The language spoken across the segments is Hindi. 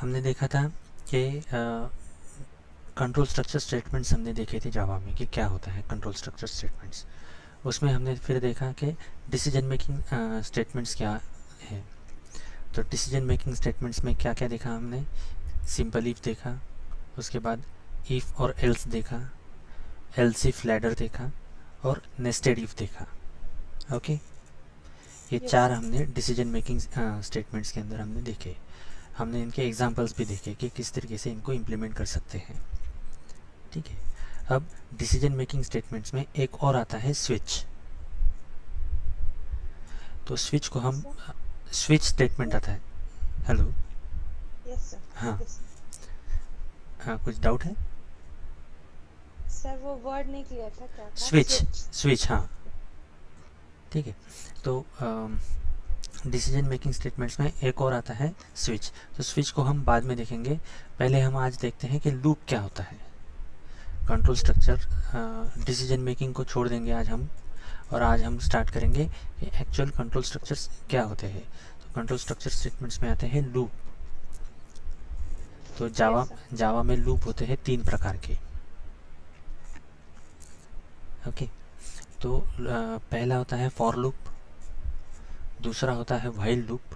हमने देखा था कि कंट्रोल स्ट्रक्चर स्टेटमेंट्स हमने देखे थे जावा में कि क्या होता है कंट्रोल स्ट्रक्चर स्टेटमेंट्स। उसमें हमने फिर देखा कि डिसीजन मेकिंग स्टेटमेंट्स क्या है। तो डिसीजन मेकिंग स्टेटमेंट्स में क्या क्या देखा हमने, सिंपल इफ देखा, उसके बाद इफ और एल्स देखा, एल्स इफ लैडर देखा और नेस्टेड इफ देखा। ओके, ये यस चार सर। हमने डिसीजन मेकिंग स्टेटमेंट्स के अंदर हमने देखे। हमने इनके एग्जांपल्स भी देखे कि किस तरीके से इनको इम्प्लीमेंट कर सकते हैं। ठीक है, अब डिसीजन मेकिंग स्टेटमेंट्स में एक और आता है स्विच। तो स्विच को यस हम सर। स्विच स्टेटमेंट आता है। Hello, yes sir. हाँ, यस हाँ, कुछ डाउट है? सर, वो वर्ड नहीं क्लियर था, क्या था? Switch, switch. स्विच, हाँ। ठीक है, तो डिसीजन मेकिंग स्टेटमेंट्स में एक और आता है स्विच। तो स्विच को हम बाद में देखेंगे, पहले हम आज देखते हैं कि लूप क्या होता है। कंट्रोल स्ट्रक्चर डिसीजन मेकिंग को छोड़ देंगे आज हम, और आज हम स्टार्ट करेंगे कि एक्चुअल कंट्रोल स्ट्रक्चर्स क्या होते हैं। तो कंट्रोल स्ट्रक्चर स्टेटमेंट्स में आते हैं लूप। तो यस जावा सर। जावा में लूप होते हैं 3 प्रकार के। ओके, तो पहला होता है फॉर लूप, दूसरा होता है व्हाइल लूप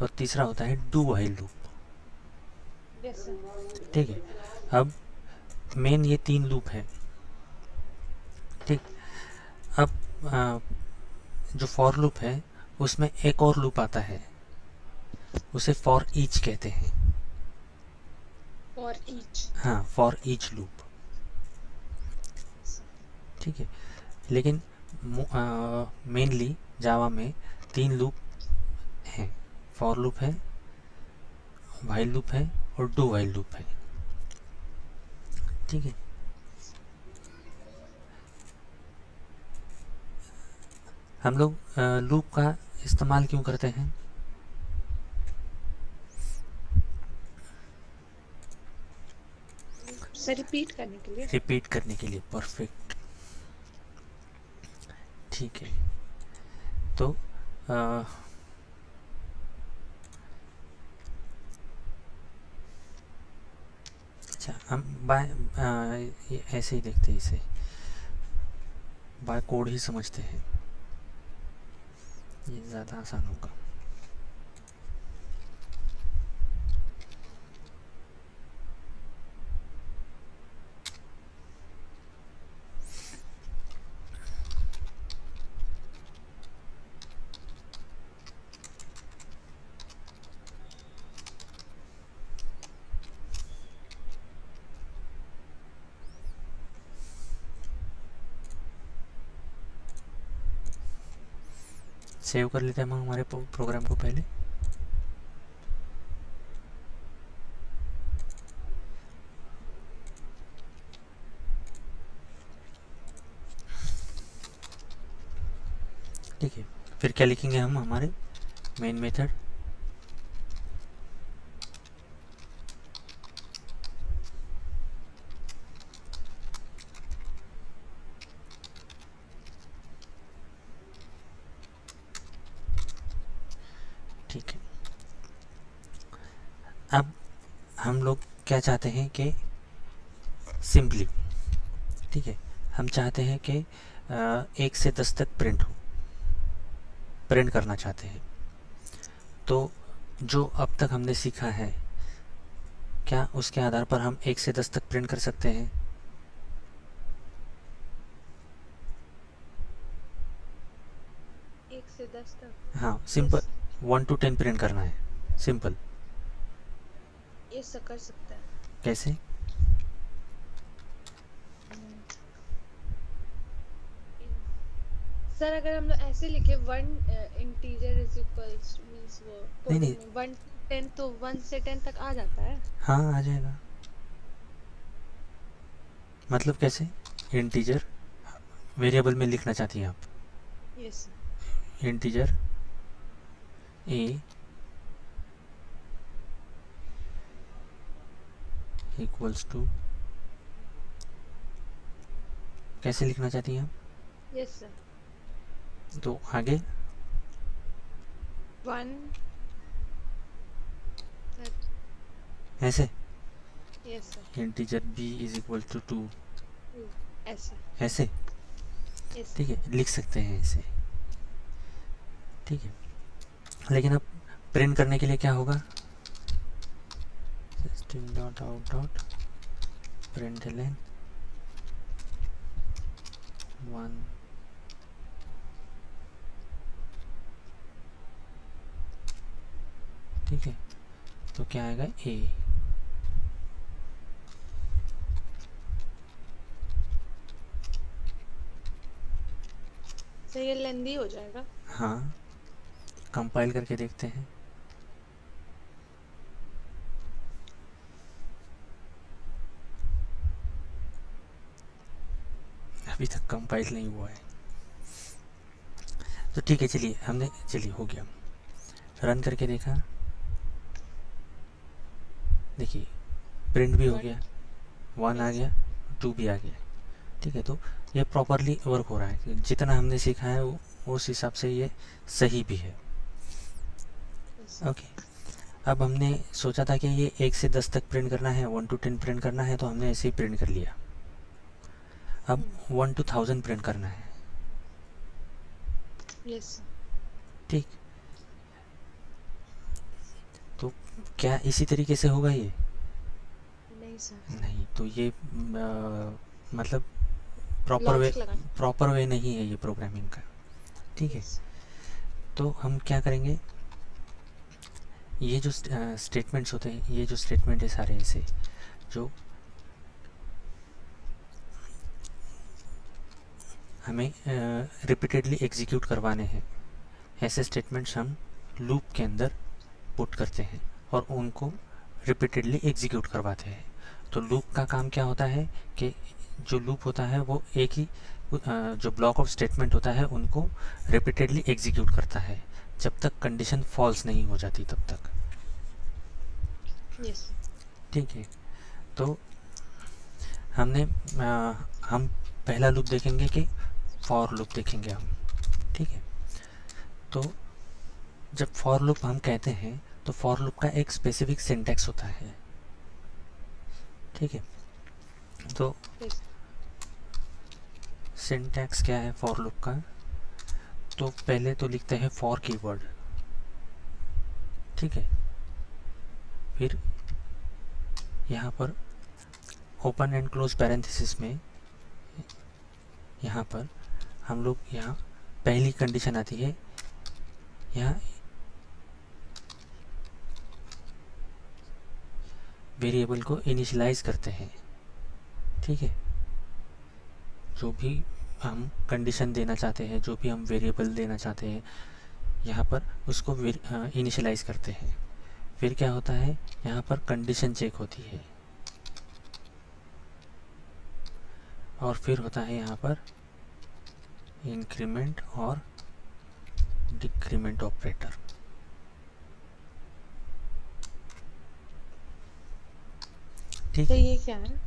और तीसरा होता है do while loop. Yes sir. ठीक है, अब मेन ये 3 लूप है। ठीक, अब जो फॉर लूप है उसमें एक और लूप आता है, उसे फॉर ईच कहते हैं। For each. हाँ, फॉर ईच लूप। ठीक है, लेकिन मेनली जावा में 3 लूप हैं, फॉर लूप है, व्हाइल लूप है और डू व्हाइल लूप है। ठीक है, हम लोग लूप का इस्तेमाल क्यों करते हैं? सर, रिपीट करने के लिए। रिपीट करने के लिए, परफेक्ट। ठीक है, तो अ, अच्छा, हम बाय ये ऐसे ही देखते हैं, इसे बाय कोड ही समझते हैं, ये ज़्यादा आसान होगा। सेव कर लेते हैं हम हमारे प्रोग्राम को पहले। ठीक है, फिर क्या लिखेंगे हम हमारे मेन मेथड। ठीक है, अब हम लोग क्या चाहते हैं कि सिंपली, ठीक है, हम चाहते हैं कि 1 से 10 तक प्रिंट करना चाहते हैं। तो जो अब तक हमने सीखा है, क्या उसके आधार पर हम 1 से 10 तक प्रिंट कर सकते हैं? 1 से 10 तक। हाँ, सिंपल, यस। 1 to 10 प्रिंट करना है, सिंपल। यस सर, कर सकता है। कैसे? हम्म, सर, अगर हम लोग ऐसे लिखे 1 इंटीजर इज इक्वल्स मीन्स वो नहीं कोडिंग नहीं, में 1 to 10, तो 1 से 10 तक आ जाता है। हाँ आ जाएगा। मतलब कैसे? इंटीजर वेरिएबल में लिखना चाहती हैं आप? Yes sir. Integer a equals to, कैसे लिखना चाहती हैं यस सर। आप? तो आगे 1 ऐसे yes sir. Integer b is equal to 2 ऐसे। ऐसे, यस। ठीक है, लिख सकते हैं ऐसे, ठीक है। लेकिन अब प्रिंट करने के लिए क्या होगा, system dot out dot println 1, ठीक है। तो क्या आएगा a, सर ये लेंदी हो जाएगा। हाँ, कंपाइल करके देखते हैं। अभी तक कंपाइल नहीं हुआ है, तो ठीक है, चलिए हमने, चलिए हो गया, रन करके देखा, देखिए प्रिंट भी हो 1। गया, 1 आ यस। गया, 2 भी आ गया, ठीक है। तो ये प्रॉपरली वर्क हो रहा है, जितना हमने सीखा है उस हिसाब से ये सही भी है। यस। ओके, अब हमने सोचा था कि ये 1 से 10 तक प्रिंट करना है, 1 to 10 प्रिंट करना है, तो हमने ऐसे ही प्रिंट कर लिया। अब 1 to 1000 प्रिंट करना है, यस। ठीक। तो क्या इसी तरीके से होगा ये? नहीं सर। नहीं, तो ये मतलब लॉजिक लगा। प्रॉपर वे नहीं है ये प्रोग्रामिंग का, ठीक है। यस। तो हम क्या करेंगे, ये जो स्टेटमेंट्स होते हैं, ये जो स्टेटमेंट है सारे ऐसे जो हमें रिपीटेडली एग्जीक्यूट करवाने हैं, ऐसे स्टेटमेंट्स हम लूप के अंदर पुट करते हैं और उनको रिपीटेडली एग्जीक्यूट करवाते हैं। तो लूप का काम क्या होता है कि जो लूप होता है वो एक ही जो ब्लॉक ऑफ स्टेटमेंट होता है उनको रिपीटेडली एग्जीक्यूट करता है जब तक कंडीशन फॉल्स नहीं हो जाती तब तक, यस। ठीक है। तो हमने हम पहला लूप देखेंगे कि फॉर लूप देखेंगे हम, ठीक है। तो जब फॉर लूप हम कहते हैं तो फॉर लूप का एक स्पेसिफिक सिंटैक्स होता है, ठीक है। तो यस। सिंटैक्स क्या है फॉर लूप का, तो पहले तो लिखते हैं फॉर कीवर्ड, ठीक है। फिर यहाँ पर ओपन एंड क्लोज पैरेंथेसिस में यहाँ पर हम लोग यहाँ पहली कंडीशन आती है, यहाँ वेरिएबल को इनिशियलाइज करते हैं, ठीक है। जो भी हम कंडीशन देना चाहते हैं, जो भी हम वेरिएबल देना चाहते हैं, यहाँ पर उसको इनिशियलाइज करते हैं। फिर क्या होता है, यहाँ पर कंडीशन चेक होती है और फिर होता है यहाँ पर इंक्रीमेंट और डिक्रीमेंट ऑपरेटर, ठीक तो है। ये क्या है?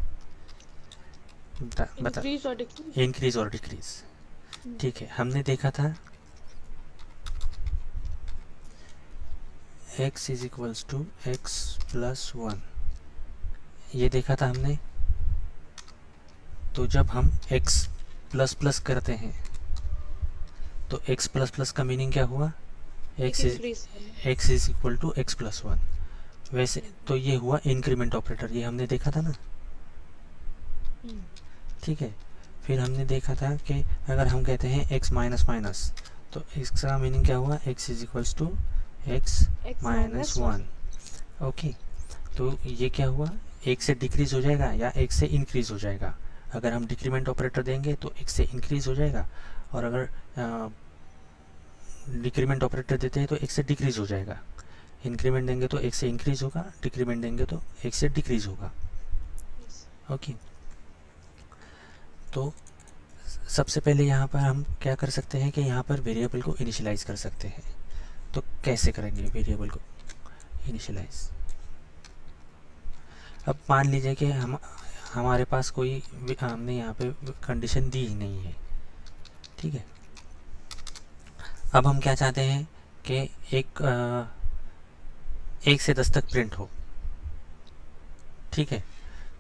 बता इंक्रीज और डिक्रीज। इंक्रीज और डिक्रीज, ठीक है। हमने देखा था x is equals to x plus 1, ये देखा था हमने। तो जब हम x प्लस प्लस करते हैं तो x प्लस प्लस का मीनिंग क्या हुआ, x is equal to x plus 1। वैसे तो ये हुआ इंक्रीमेंट ऑपरेटर, ये हमने देखा था ना, ठीक है। फिर हमने देखा था कि अगर हम कहते हैं x माइनस माइनस तो इसका मीनिंग क्या हुआ, x is equals to x minus 1, okay. तो ये क्या हुआ, एक से डिक्रीज हो जाएगा या एक से इंक्रीज हो जाएगा। अगर हम डिक्रीमेंट ऑपरेटर देंगे तो एक से इंक्रीज हो जाएगा, और अगर डिक्रीमेंट ऑपरेटर देते हैं तो एक से डिक्रीज हो जाएगा। इंक्रीमेंट देंगे तो एक से इंक्रीज होगा, डिक्रीमेंट देंगे तो एक से डिक्रीज होगा, ओके। तो सबसे पहले यहाँ पर हम क्या कर सकते हैं कि यहाँ पर वेरिएबल को इनिशियलाइज कर सकते हैं। तो कैसे करेंगे वेरिएबल को इनिशियलाइज, अब मान लीजिए कि हमारे पास कोई हमने यहाँ पे कंडीशन दी ही नहीं है, ठीक है। अब हम क्या चाहते हैं कि एक 1 से 10 तक प्रिंट हो, ठीक है,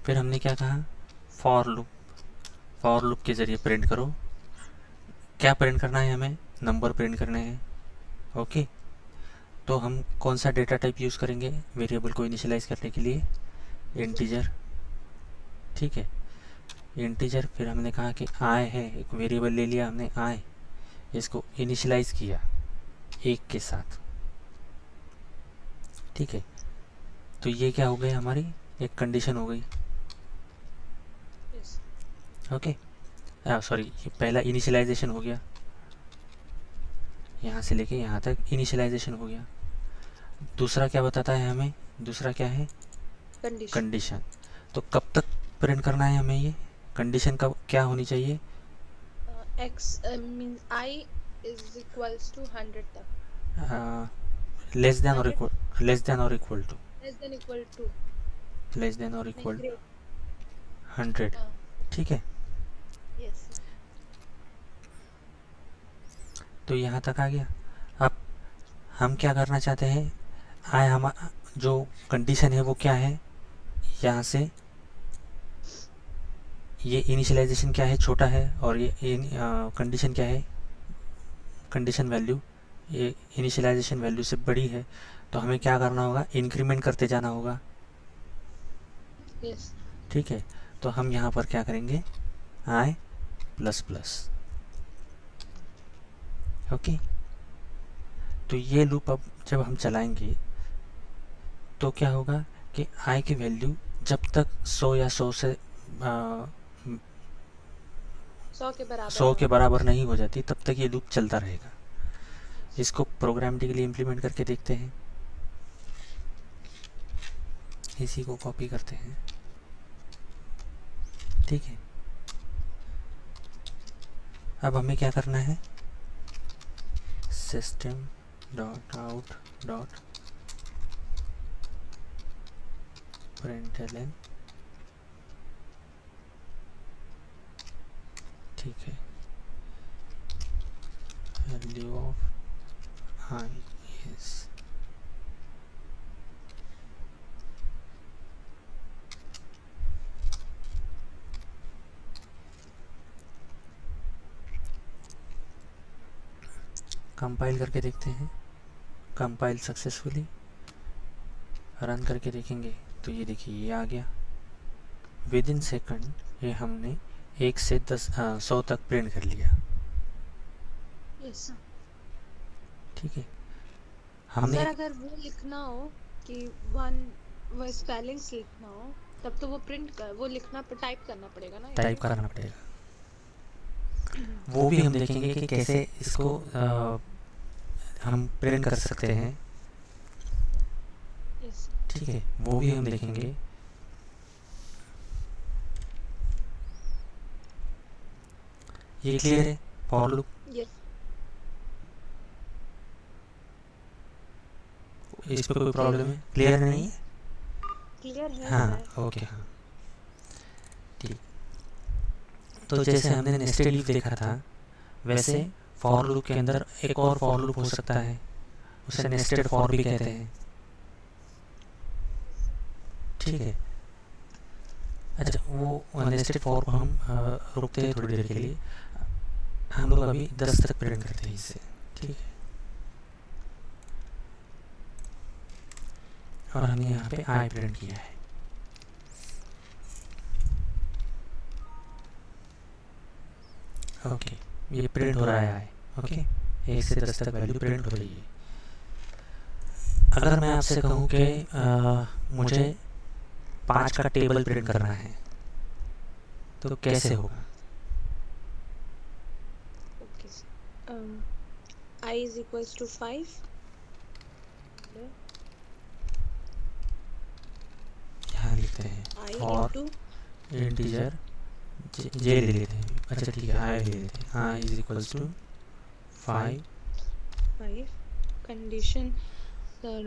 फिर हमने क्या कहा, फॉर लूप के ज़रिए प्रिंट करो। क्या प्रिंट करना है हमें, नंबर प्रिंट करने हैं। ओके, तो हम कौन सा डेटा टाइप यूज़ करेंगे वेरिएबल को इनिशियलाइज़ करने के लिए, इंटीजर। ठीक है, इंटीजर। फिर हमने कहा कि आई है, एक वेरिएबल ले लिया हमने आई, इसको इनिशियलाइज़ किया 1 के साथ। ठीक है, तो ये क्या हो गई हमारी, एक कंडीशन हो गई। यस ओके, सॉरी, ये पहला इनिशियलाइजेशन हो गया, यहाँ से लेके यहाँ तक इनिशियलाइजेशन हो गया। दूसरा क्या बताता है हमें, दूसरा क्या है, कंडीशन कंडीशन। तो कब तक प्रिंट करना है हमें, ये कंडीशन कब क्या होनी चाहिए, x means I is equals to 100 तक, लेस देन और 100 इक्वल, लेस देन और equal to, less than equal to, less than और नहीं इक्वल ग्रेट, 100। हाँ ठीक है, यस तो यहाँ तक आ गया। अब हम क्या करना चाहते हैं, आए हम जो कंडीशन है वो क्या है, यहाँ से ये इनिशियलाइजेशन क्या है, छोटा है, और ये कंडीशन क्या है, कंडीशन वैल्यू ये इनिशियलाइजेशन वैल्यू से बड़ी है। तो हमें क्या करना होगा, इंक्रीमेंट करते जाना होगा। यस ठीक है, तो हम यहाँ पर क्या करेंगे, आई प्लस प्लस। ओके, तो ये लूप अब जब हम चलाएंगे तो क्या होगा कि आई की वैल्यू जब तक 100 या 100 से 100 के बराबर 100 ना के हो। बराबर नहीं हो जाती तब तक ये लूप चलता रहेगा। Yes. इसको प्रोग्रामेटिकली इम्प्लीमेंट करके देखते हैं, इसी को कॉपी करते हैं। ठीक है, अब हमें क्या करना है, system dot out dot println. ठीक है, value of I is compile करके देखते हैं, कंपाइल सक्सेसफुली, रन करके देखेंगे तो ये देखिए ये आ गया। विद इन सेकंड ये हमने 1 से 100 तक प्रिंट कर लिया। यस ठीक है, हमने सर अगर वो लिखना हो कि वन वो स्पेलिंग्स लिखना हो तब तो वो प्रिंट कर वो लिखना टाइप करना पड़ेगा ना टाइप करना पड़ेगा, वो भी हम देखेंगे कि कैसे इसको हम प्रिंट कर सकते हैं। यस ठीक है, वो भी हम देखेंगे। ये क्लियर है, फॉर लूप यस इस पे कोई प्रॉब्लम है, क्लियर नहीं है, क्लियर है हाँ सर। ओके हाँ ठीक। तो जैसे हमने नेस्टेड लीफ देखा था, वैसे फॉर लूप के अंदर एक और फॉर लूप हो सकता है, उसे नेस्टेड फॉर भी कहते हैं। ठीक है, अच्छा वो नेस्टेड फॉर को हम रुकते हैं थोड़ी देर के लिए, हम लोग अभी 10 तक प्रिंट करते हैं इससे। ठीक है, और हमने यहाँ पे आई प्रिंट किया है। ओके, ये प्रिंट हो रहा है आई। ओके, 1 से 10 तक वैल्यू प्रिंट हो रही है। अगर मैं आपसे कहूँ कि मुझे 5 का टेबल प्रिंट करना है तो कैसे होगा, okay I is equals to 5 यहाँ लिखते हैं I और into इंटीजर जे ले लेते हैं। अच्छा ठीक है, आई ले लेते हैं, I is equals to 5 condition sir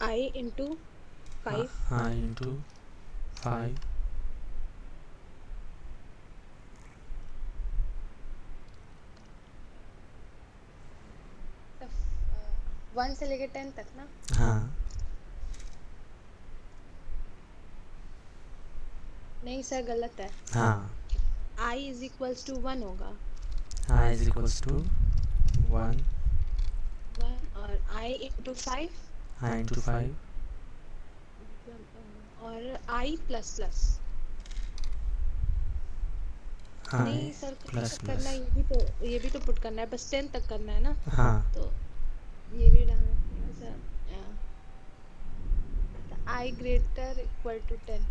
I into 5 I into 5 1 से लेके 10 तक ना। हाँ नहीं सर, गलत है। हाँ, I इज इक्वल्स टू 1 होगा। आई इज इक्वल्स टू 1, 1 और I इंटू 5 आई इंटू 5, और I प्लस प्लस। आई नहीं सर, कहाँ प्लस तक करना प्लस। है? ये भी तो पुट करना है, बस 10 तक करना है ना। हाँ, तो ये भी डालना पड़ेगा sir. I greater equal to 10।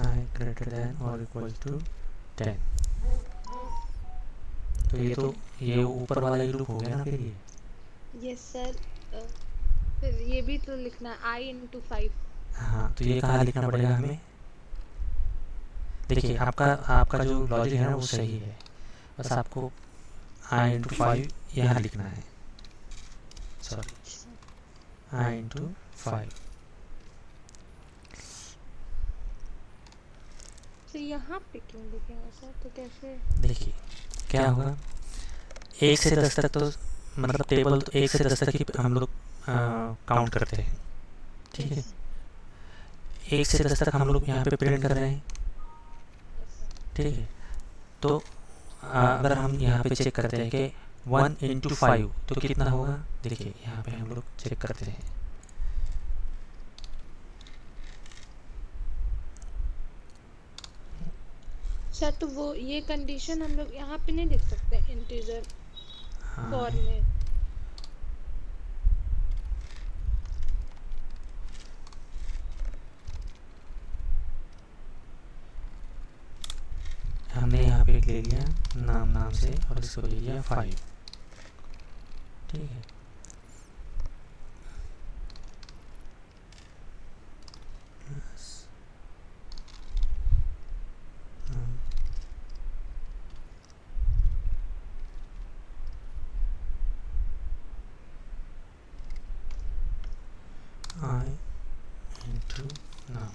I greater than और इक्वल टू 10। तो ये ऊपर वाला ही लूप हो गया ना फिर ये। Yes sir. फिर ये भी तो लिखना है I इंटू 5। हाँ, तो ये कहाँ लिखना पड़ेगा हमें? देखिए, आपका आपका जो लॉजिक है ना वो सही है, बस आपको आई इंटू 5 यहाँ लिखना है। सॉरी, अच्छा, आई इंटू 5। तो यहाँ पे क्यों लिखेंगे सर? तो कैसे? देखिए क्या होगा, 1 से 10 तक तो मतलब टेबल तो 1 से 10 तक ही हम लोग काउंट करते हैं, ठीक यस है। सर। 1 से 10 तक हम लोग यहाँ पे प्रिंट कर रहे हैं, यस सर। ठीक है। तो अगर हम यहाँ पे चेक करते हैं कि 1 इंटू 5 तो कितना होगा, देखिए यहाँ पे हम लोग चेक करते हैं। सर तो वो ये कंडीशन हम लोग यहाँ पे नहीं लिख सकते इंटीजर हाँ, फॉर में? हमने यहाँ पे ले लिया नाम नाम से और इसको ले लिया 5, ठीक है। आई इंटू नाम।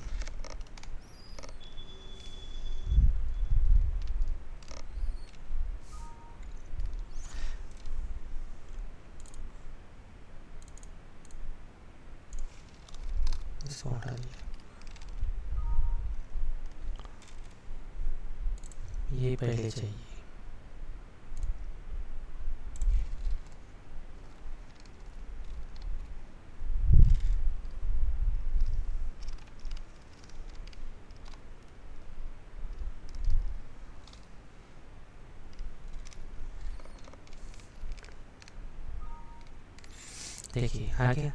इसको हटा दिया, ये पहले चाहिए। देखिए आ गया,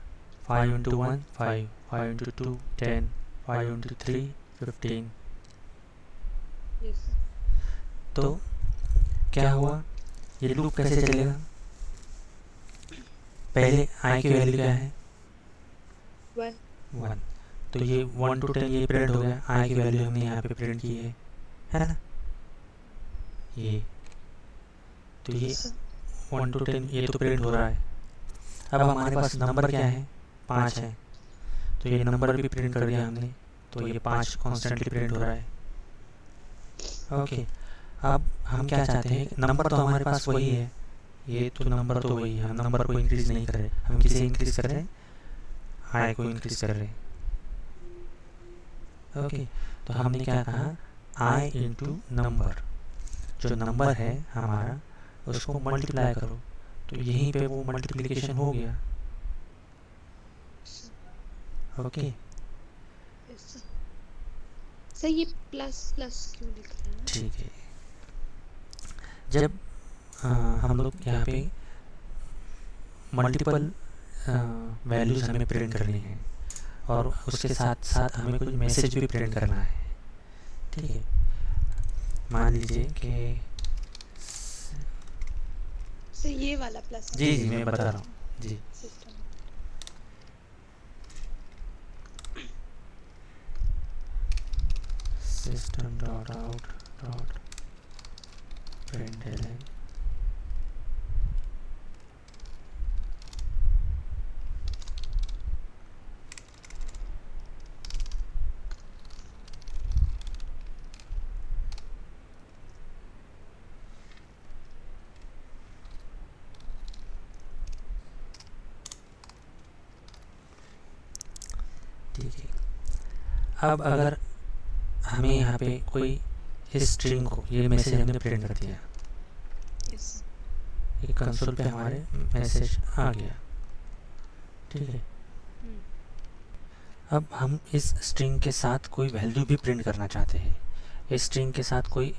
5 into 1 5, 5 into 2 10, 5 into 3 15। Yes sir. तो क्या हुआ, ये लूप कैसे चलेगा? पहले आई की वैल्यू क्या है? 1। 1। तो ये 1 to 10 ये प्रिंट हो गया, आई की वैल्यू हमने यहाँ पे प्रिंट की है ना? ये तो ये यस सर। 1 to 10 ये तो प्रिंट हो रहा है। अब हमारे पास नंबर क्या है? 5 है, तो ये नंबर भी प्रिंट कर दिया हमने, तो ये 5 कॉन्स्टेंटली प्रिंट हो रहा है। ओके, अब हम क्या चाहते हैं, नंबर तो हमारे पास वही है, ये तो नंबर तो वही है, हम नंबर को इंक्रीज नहीं कर रहे, हम किसे इंक्रीज कर रहे हैं? आई को इंक्रीज कर रहे हैं। ओके, तो हमने क्या कहा, आई इंटू नंबर, जो नंबर है हमारा उसको मल्टीप्लाई करो, तो यहीं पे वो मल्टीप्लिकेशन हो गया। Okay, yes sir. सर ये प्लस प्लस क्यों लिख रहे हैं? ठीक है। जब हम लोग यहाँ पे मल्टीपल वैल्यूज़ हमें प्रिंट करनी है और उसके साथ साथ हमें कुछ मैसेज भी प्रिंट करना है, ठीक है। मान लीजिए कि सर ये वाला प्लस जी जी मैं बता रहा हूँ जी, system. System dot out dot println. ठीक है, अब अगर हमें यहाँ पे कोई इस स्ट्रिंग को, ये मैसेज हमने प्रिंट कर दिया, यस ये कंसोल पे हमारे मैसेज आ गया, ठीक है। अब हम इस स्ट्रिंग के साथ कोई वैल्यू भी प्रिंट करना चाहते हैं, इस स्ट्रिंग के साथ कोई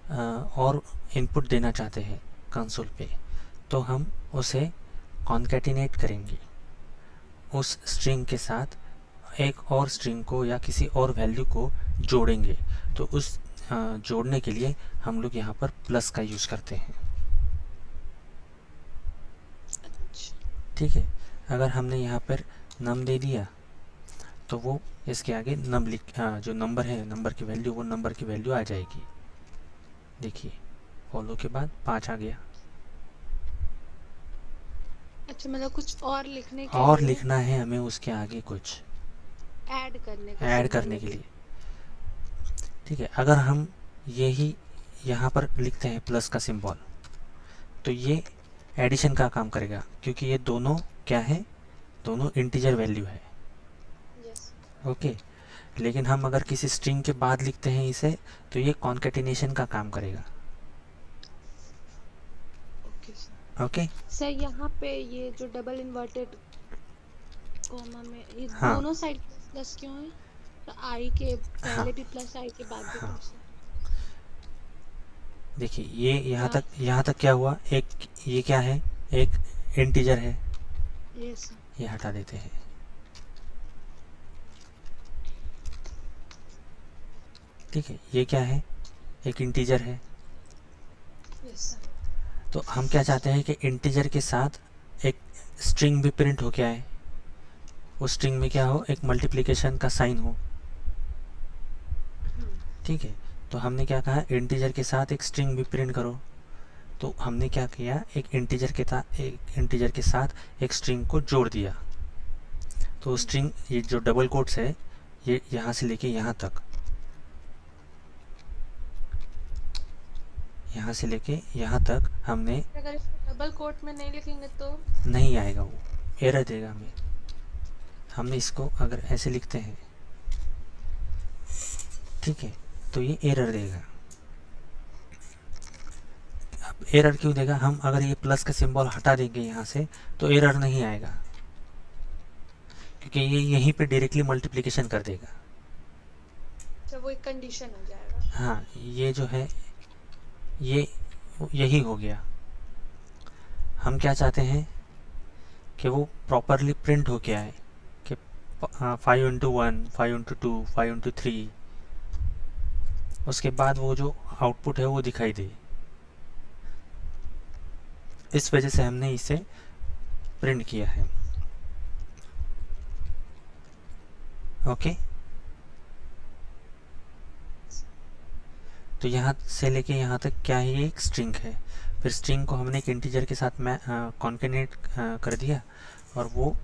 और इनपुट देना चाहते हैं कंसोल पे, तो हम उसे कॉन्कैटिनेट करेंगे उस स्ट्रिंग के साथ एक और स्ट्रिंग को या किसी और वैल्यू को जोड़ेंगे। तो उस जोड़ने के लिए हम लोग यहाँ पर प्लस का यूज़ करते हैं, ठीक है। अगर हमने यहाँ पर नम दे दिया तो वो इसके आगे नम जो नंबर है, नंबर की वैल्यू, वो नंबर की वैल्यू आ जाएगी। देखिए फॉलो के बाद 5 आ गया। अच्छा, मतलब कुछ और लिखने के और लिए लिखना है हमें उसके आगे कुछ ऐड करने का ऐड symbol करने के है। लिए, ठीक है। अगर हम यही यहाँ पर लिखते हैं प्लस का सिंबल, तो ये एडिशन का काम करेगा, क्योंकि ये दोनों क्या है, दोनों इंटीजर वैल्यू है, यस ओके। लेकिन हम अगर किसी स्ट्रिंग के बाद लिखते हैं इसे, तो ये कॉन्कैटिनेशन का काम करेगा, ओके सर। ओके। सर यहाँ पे ये जो डबल इन्वर्टेड कॉमा में ये हाँ दोनों साइड प्लस प्लस क्यों है? तो आई के हाँ पहले भी प्लस, आई के बाद भी हाँ, प्लस है। देखिए ये या यहाँ तक क्या हुआ, एक ये क्या है, एक इंटीजर है, यस ये हटा देते हैं, ठीक है। ये क्या है, एक इंटीजर है। Yes sir. तो हम क्या चाहते हैं कि इंटीजर के साथ एक स्ट्रिंग भी प्रिंट हो के आए, उस स्ट्रिंग में क्या हो, एक मल्टीप्लिकेशन का साइन हो, ठीक है। तो हमने क्या कहा, इंटीजर के साथ एक स्ट्रिंग भी प्रिंट करो। तो हमने क्या किया, एक इंटीजर के साथ एक स्ट्रिंग को जोड़ दिया। तो स्ट्रिंग, ये जो डबल कोट्स है, ये यहाँ से लेके यहाँ तक, यहाँ से लेके यहाँ तक हमने, अगर इसको डबल कोट में नहीं लिखेंगे तो नहीं आएगा, वो एरर देगा हमें। हमने इसको अगर ऐसे लिखते हैं, ठीक है, तो ये एरर देगा। अब एरर क्यों देगा, हम अगर ये प्लस का सिंबल हटा देंगे यहाँ से, तो एरर नहीं आएगा, क्योंकि ये यहीं पे डायरेक्टली मल्टीप्लिकेशन कर देगा। तो वो एक कंडीशन हो जाएगा। हाँ, ये जो है, ये यही हो गया। हम क्या चाहते हैं कि वो प्रॉपरली प्रिंट होके आए, कि 5×1, 5×2, 5×3, उसके बाद वो जो आउटपुट है वो दिखाई दे। इस वजह से हमने इसे प्रिंट किया है, ओके। तो यहाँ से लेके यहाँ तक क्या है, ये एक स्ट्रिंग है। फिर स्ट्रिंग को हमने एक इंटीजर के साथ में कॉन्केनेट कर दिया, और वो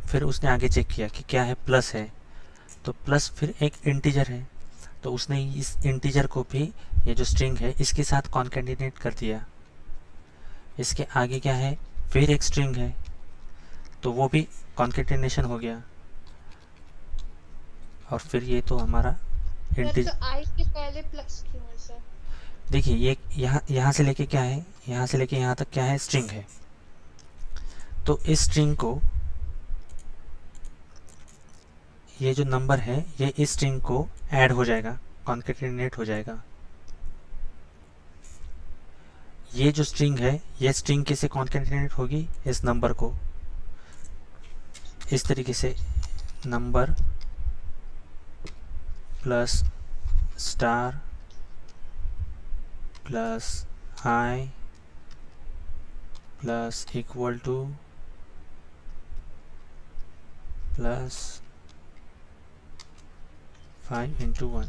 फिर उसने आगे चेक किया कि क्या है, प्लस है, तो प्लस फिर एक इंटीजर है, तो उसने इस इंटीजर को भी, ये जो स्ट्रिंग है, इसके साथ कॉन्केटिनेट कर दिया। इसके आगे क्या है, फिर एक स्ट्रिंग है, तो वो भी कॉन्केटिनेशन हो गया, और फिर ये तो हमारा सर इंटीजर। तो आई के पहले प्लस क्यों है सर? देखिए ये यहाँ से लेके क्या है, यहाँ से लेके यहाँ तक क्या है, स्ट्रिंग है। तो इस स्ट्रिंग को, ये जो नंबर है, ये इस स्ट्रिंग को ऐड हो जाएगा, कॉन्केटिनेट हो जाएगा। ये जो स्ट्रिंग है, ये स्ट्रिंग कैसे कॉन्केटिनेट होगी, इस नंबर को इस तरीके से, नंबर प्लस स्टार प्लस आई प्लस इक्वल टू प्लस 5×1,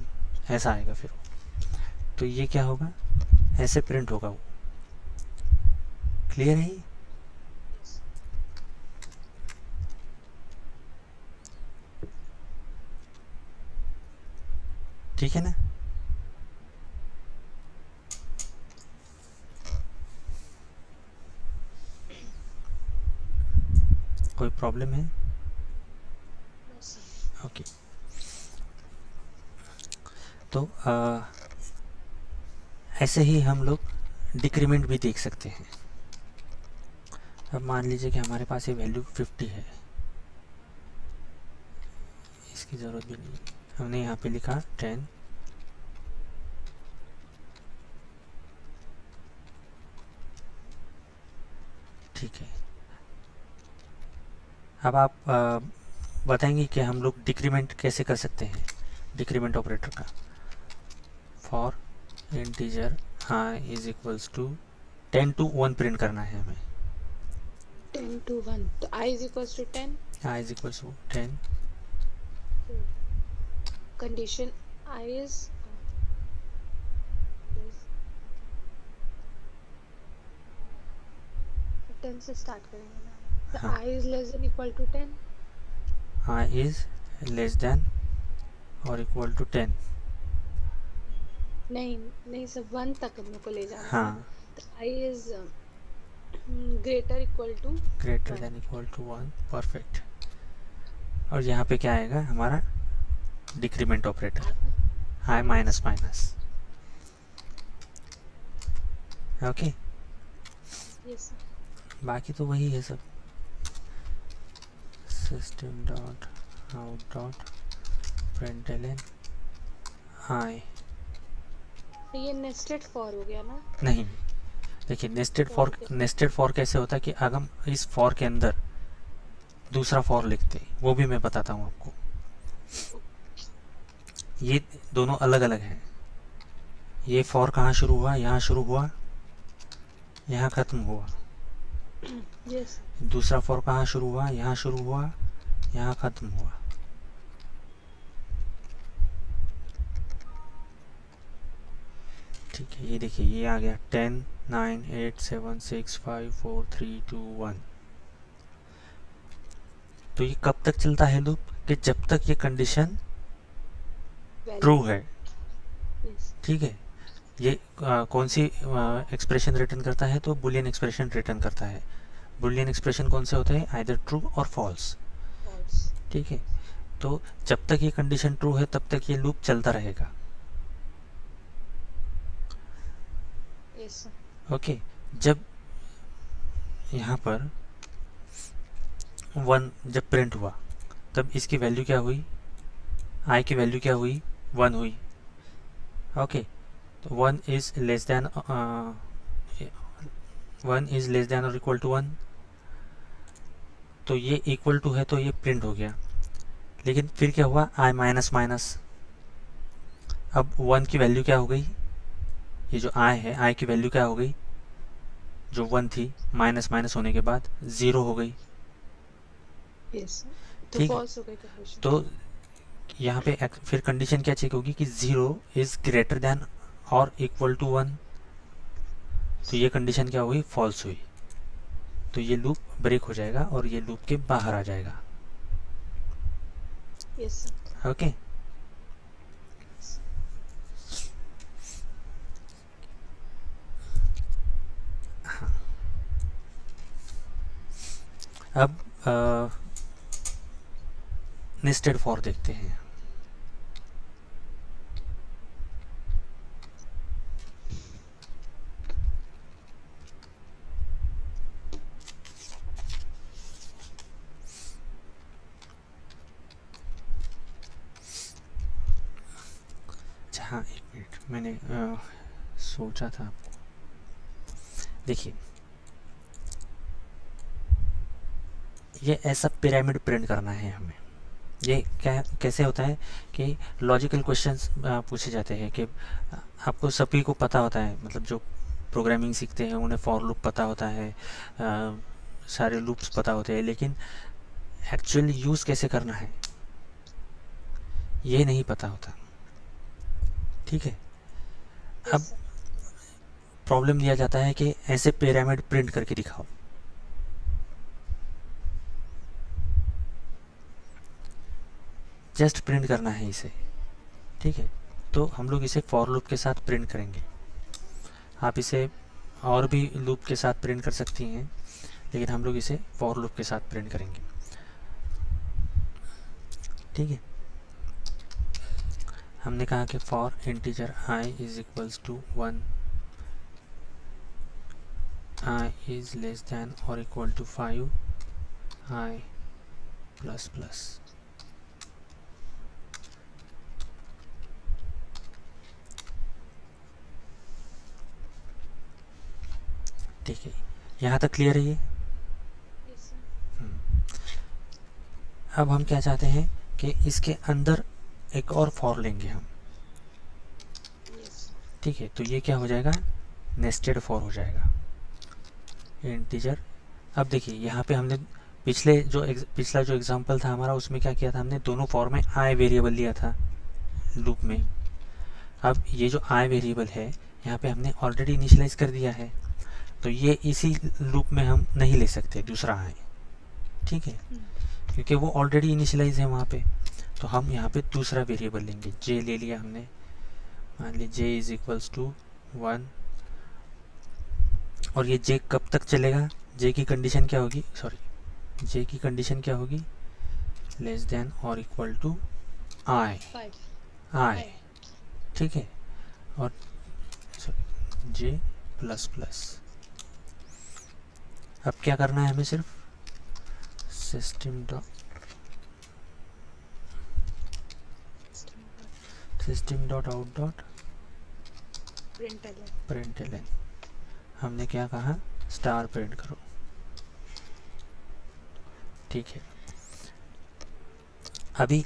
ऐसा आएगा फिर। तो ये क्या होगा, ऐसे प्रिंट होगा वो। क्लियर है ये? ठीक है ना? कोई प्रॉब्लम है? No sir. ओके। तो ऐसे ही हम लोग डिक्रीमेंट भी देख सकते हैं। अब मान लीजिए कि हमारे पास ये वैल्यू 50 है, इसकी ज़रूरत भी नहीं, हमने यहाँ पे लिखा 10, ठीक है। अब आप बताएंगे कि हम लोग डिक्रीमेंट कैसे कर सकते हैं, डिक्रीमेंट ऑपरेटर का। For integer i is equals to 10 to 1 print करना है हमें। 10 to 1 तो I is equals to 10 i is equals to 10, condition I is 10 से स्टार्ट करेंगे ना, तो हाँ, I is less than equal to 10, i is less than और इक्वल टू 10। नहीं नहीं सब 1 तक हम लोग को ले जाना है ना, हाँ, तो I is greater equal to greater 1। Than equal to 1, perfect. और यहाँ पे क्या आएगा हमारा decrement operator, i minus minus, okay. Yes बाकी तो वही है सब, system dot out dot println i। तो ये नेस्टेड फॉर हो गया ना। नहीं, देखिए For नेस्टेड फॉर कैसे होता है कि अगर हम इस फॉर के अंदर दूसरा फॉर लिखते हैं, वो भी मैं बताता हूँ आपको। ये दोनों अलग अलग हैं। ये फॉर कहाँ शुरू हुआ, यहाँ शुरू हुआ, यहाँ ख़त्म हुआ। यस दूसरा फॉर कहाँ शुरू हुआ, यहाँ शुरू हुआ, यहाँ ख़त्म हुआ। ठीक है, ये देखिए ये आ गया 10 9 8 7 6 5 4 3 2 1। तो ये कब तक चलता है लूप, कि जब तक ये कंडीशन ट्रू है, यस ठीक है। ये कौन सी एक्सप्रेशन रिटर्न करता है, तो बुलियन एक्सप्रेशन रिटर्न करता है। बुलियन एक्सप्रेशन कौन से होते हैं, आइदर ट्रू और फॉल्स, फॉल्स ठीक है। तो जब तक ये कंडीशन ट्रू है तब तक ये लूप चलता रहेगा, यस ओके। जब यहाँ पर 1 जब प्रिंट हुआ, तब इसकी वैल्यू क्या हुई, i की वैल्यू क्या हुई, 1 हुई, ओके। तो 1 is less than 1 is less than और इक्वल टू 1, तो ये इक्वल टू है तो ये प्रिंट हो गया। लेकिन फिर क्या हुआ, i माइनस माइनस, अब 1 की वैल्यू क्या हो गई, ये जो i है, i की वैल्यू क्या हो गई, जो 1 थी माइनस माइनस होने के बाद 0 हो गई, यस तो ठीक है। फॉल्स हो गई कंडीशन। तो यहाँ पे फिर कंडीशन क्या चेक होगी कि 0 इज ग्रेटर देन और इक्वल टू 1, तो ये कंडीशन क्या हुई, फॉल्स हुई। तो ये लूप ब्रेक हो जाएगा और ये लूप के बाहर आ जाएगा, यस ओके। अब नेस्टेड फॉर देखते हैं। हाँ, एक मिनट, मैंने सोचा था आपको, देखिए ये ऐसा पिरामिड प्रिंट करना है हमें। ये क्या कैसे होता है कि लॉजिकल क्वेश्चंस पूछे जाते हैं, कि आपको सभी को पता होता है, मतलब जो प्रोग्रामिंग सीखते हैं उन्हें फॉर लूप पता होता है, सारे लूप्स पता होते हैं, लेकिन एक्चुअली यूज़ कैसे करना है ये नहीं पता होता, ठीक है। अब प्रॉब्लम दिया जाता है कि ऐसे पिरामिड प्रिंट करके दिखाओ, जस्ट प्रिंट करना है इसे, ठीक है। तो हम लोग इसे फॉर लूप के साथ प्रिंट करेंगे। आप इसे और भी लूप के साथ प्रिंट कर सकती हैं, लेकिन हम लोग इसे फॉर लूप के साथ प्रिंट करेंगे, ठीक है। हमने कहा कि for integer i is equals to 1, i is less than और equal to 5, i plus plus. ठीक है, यहाँ तक क्लियर है ये? Yes, sir. अब हम क्या चाहते हैं कि इसके अंदर एक और फॉर लेंगे हम। Yes. ठीक है, तो ये क्या हो जाएगा, नेस्टेड फॉर हो जाएगा इंटीजर। अब देखिए यहाँ पे हमने पिछला जो एग्जांपल था हमारा, उसमें क्या किया था, हमने दोनों फॉर में आई वेरिएबल लिया था लूप में। अब ये जो आई वेरिएबल है यहाँ पे हमने ऑलरेडी इनिशियलाइज कर दिया है, तो ये इसी लूप में हम नहीं ले सकते दूसरा आई। ठीक है, क्योंकि वो ऑलरेडी इनिशियलाइज है वहाँ पे। तो हम यहाँ पे दूसरा वेरिएबल लेंगे, जे ले लिया हमने, मान ली जे इज इक्वल्स टू 1। और ये जे कब तक चलेगा, जे की कंडीशन क्या होगी, सॉरी जे की कंडीशन क्या होगी, लेस देन और इक्वल टू आई, 5. आई। ठीक है, और सॉरी जे प्लस प्लस। अब क्या करना है हमें, सिर्फ system dot out dot println, हमने क्या कहा, स्टार प्रिंट करो। ठीक है, अभी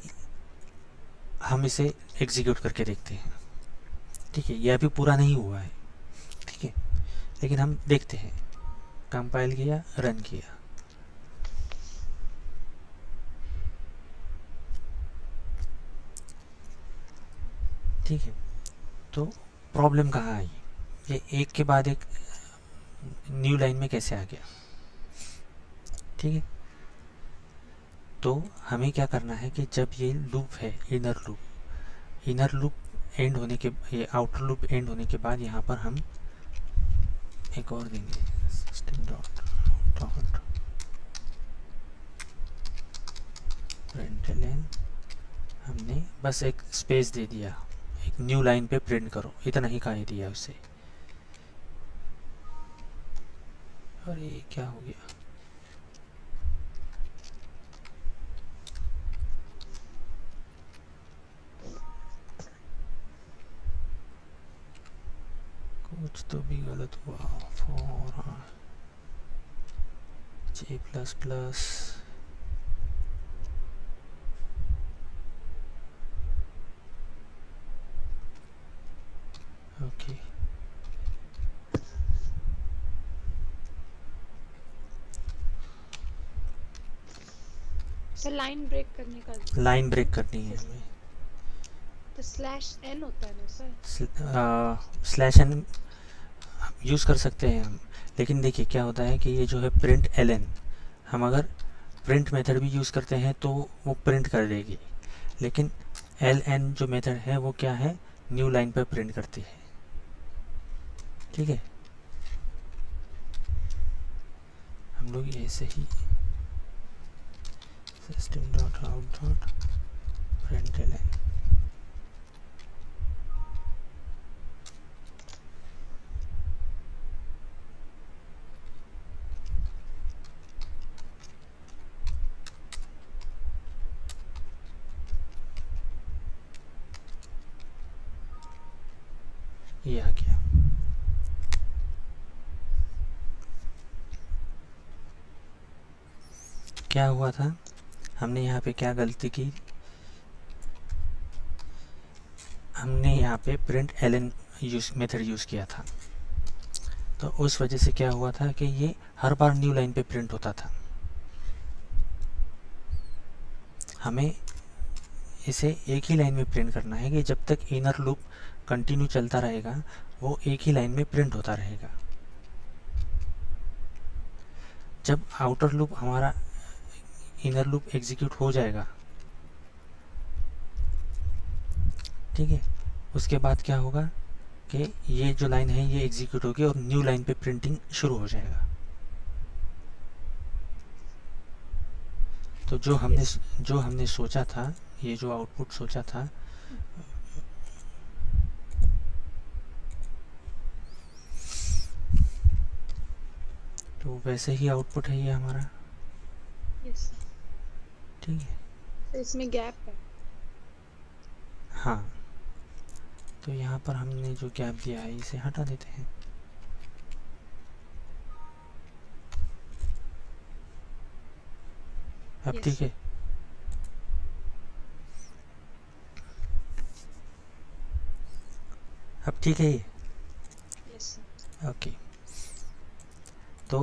हम इसे एग्जीक्यूट करके देखते हैं। ठीक है, ये अभी पूरा नहीं हुआ है, ठीक है, लेकिन हम देखते हैं। कंपाइल किया, रन किया, ठीक है। तो प्रॉब्लम कहाँ आई, ये एक के बाद एक न्यू लाइन में कैसे आ गया। ठीक है, तो हमें क्या करना है कि जब ये लूप है, इनर लूप एंड होने के, ये आउटर लूप एंड होने के बाद यहाँ पर हम एक और देंगे, सिस्टम डॉट प्रिंटलन। हमने बस एक स्पेस दे दिया, एक न्यू लाइन पे प्रिंट करो, इतना ही कह दिया उसे। और ये क्या हो गया, कुछ तो भी गलत हुआ। For j plus plus, okay. Sir line break करने का, लाइन ब्रेक करनी है हमें, तो /n होता है ना सर? स्लैश एन यूज़ कर सकते हैं हम, लेकिन देखिए क्या होता है कि ये जो है प्रिंट एल, हम अगर प्रिंट मेथड भी यूज़ करते हैं तो वो प्रिंट कर देगी, लेकिन एल जो मेथड है वो क्या है, न्यू लाइन पर प्रिंट करती है। ठीक है, हम लोग ऐसे ही system dot out dot println, ये आ गया। क्या हुआ था, हमने यहाँ पे क्या गलती की, हमने यहाँ पे प्रिंट एलन मेथड यूज़ किया था, तो उस वजह से क्या हुआ था कि ये हर बार न्यू लाइन पे प्रिंट होता था। हमें इसे एक ही लाइन में प्रिंट करना है कि जब तक इनर लूप कंटिन्यू चलता रहेगा वो एक ही लाइन में प्रिंट होता रहेगा। जब आउटर लूप हमारा इनर लूप एग्जीक्यूट हो जाएगा, ठीक है, उसके बाद क्या होगा कि ये जो लाइन है ये एग्जीक्यूट होगी और न्यू लाइन पे प्रिंटिंग शुरू हो जाएगा। तो जो हमने सोचा था, ये जो आउटपुट सोचा था तो वैसे ही आउटपुट है ये हमारा। Yes sir. ठीक है। तो इसमें गैप है। हाँ, तो यहाँ पर हमने जो गैप दिया है इसे हटा देते हैं। अब यस ठीक सर। है। अब ठीक है ये। Yes sir. ओके। तो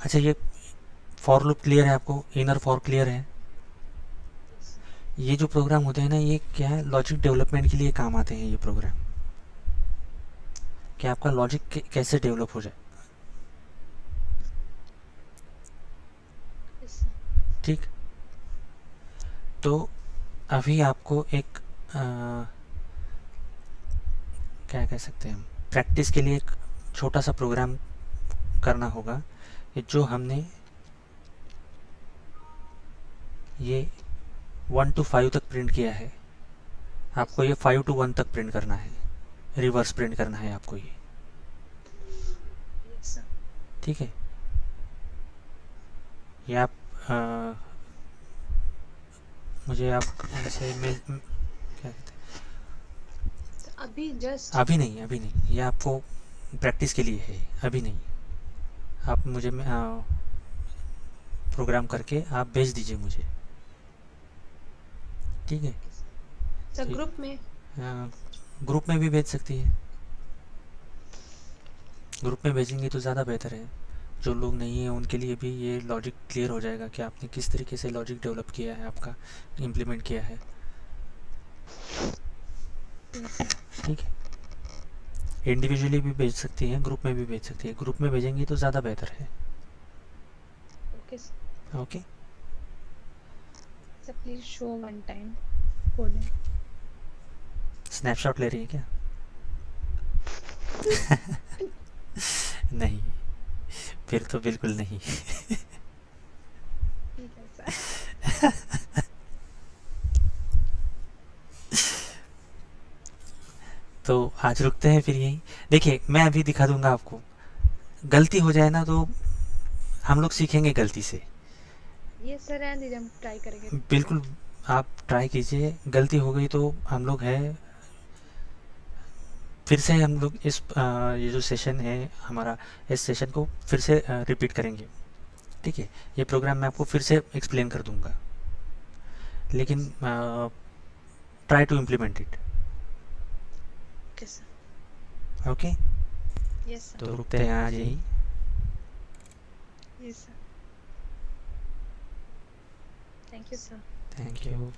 अच्छा, ये फॉर लूप क्लियर है आपको? इनर फॉर क्लियर है? Yes sir. ये जो प्रोग्राम होते हैं ना, ये क्या है, लॉजिक डेवलपमेंट के लिए काम आते हैं ये प्रोग्राम, कि आपका लॉजिक कैसे डेवलप हो जाए। Yes sir. ठीक। तो अभी आपको एक क्या कह सकते हैं हम, प्रैक्टिस के लिए एक छोटा सा प्रोग्राम करना होगा कि जो हमने ये 1 to 5 तक प्रिंट किया है, यस आपको ये 5 to 1 तक प्रिंट करना है, रिवर्स प्रिंट करना है आपको ये। Yes sir. ठीक है। ये आप मुझे आप ऐसे मेल क्या कहते अभी जस्ट। हैं, अभी नहीं, ये आपको प्रैक्टिस के लिए है, अभी नहीं। आप मुझे प्रोग्राम करके आप भेज दीजिए मुझे। ठीक है। सर तो ग्रुप में। ग्रुप में भी भेज सकती है। ग्रुप में भेजेंगे तो ज़्यादा बेहतर है। जो लोग नहीं हैं उनके लिए भी ये लॉजिक क्लियर हो जाएगा कि आपने किस तरीके से लॉजिक डेवलप किया है, आपका इम्प्लीमेंट किया है। ठीक है। इंडिविजुअली भी भेज सकती हैं, ग्रुप में भी भेज सकती है। ग्रुप में भेजेंगी तो ज़्यादा बेहतर है। Okay sir. Okay. Sir please show one time coding. Snapshot ले रही है क्या? नहीं, फिर तो बिल्कुल नहीं। ठीक है सर। तो आज रुकते हैं फिर यहीं। देखिए, मैं अभी दिखा दूंगा आपको। गलती हो जाए ना तो हम लोग सीखेंगे गलती से। ये सर रहने दीजिए, हम ट्राई करेंगे दोबारा। बिल्कुल, आप ट्राई कीजिए। गलती हो गई तो हम लोग है, फिर से हम लोग इस ये जो सेशन है हमारा, इस सेशन को फिर से रिपीट करेंगे। ठीक है। ये प्रोग्राम मैं आपको फिर से एक्सप्लेन कर दूंगा, लेकिन yes. Try to implement it. Okay sir. Okay. Yes sir. तो रुकते हैं आज यही। Yes sir. Thank you sir. Thank you.